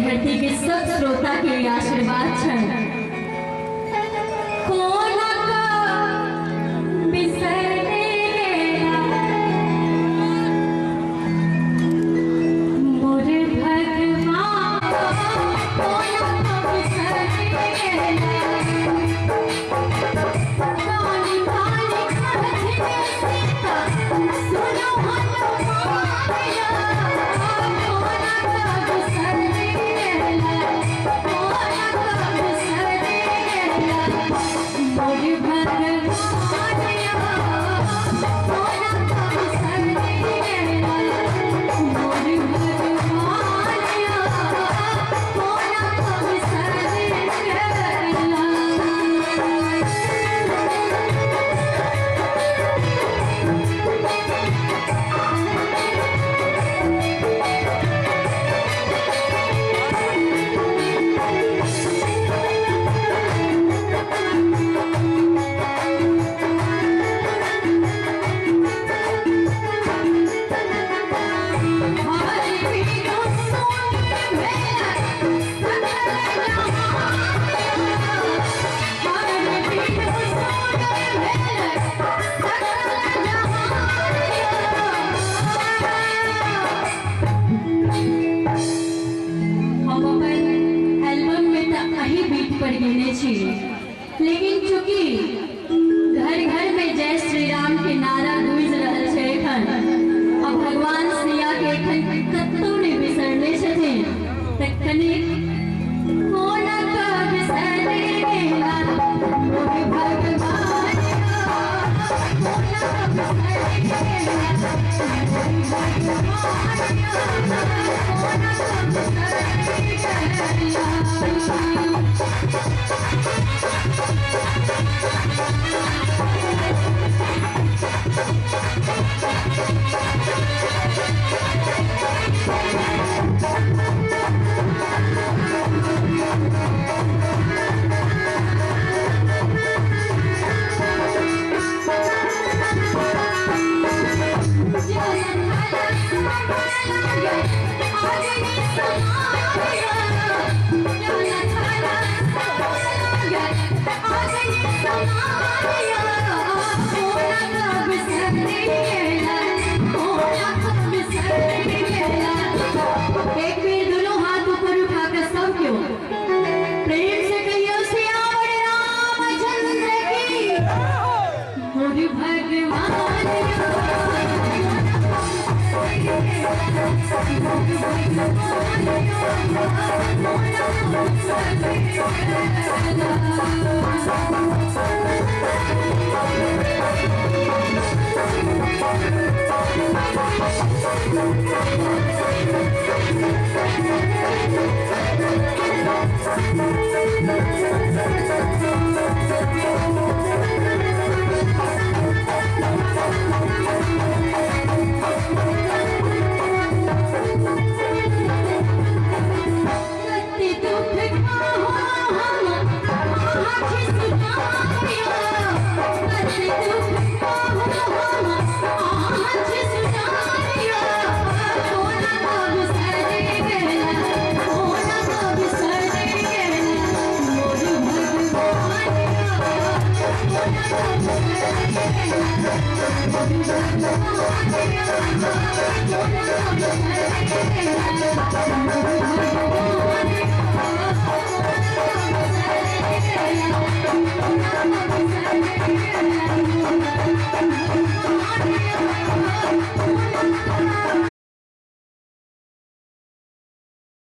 धरती के सब श्रोता के आशीर्वाद क्षण लेकिन चूंकि घर घर में जय श्री राम के नारा गूंज रहल छै एखन अब भगवान सिया के एखन कतौ नहीं बिसरने छथिन तखनी कोना का बिसरे गेला मोहि भगवान कोना का बिसरे गेला मोहि भगवान कोना का बिसरे गेला Thank you.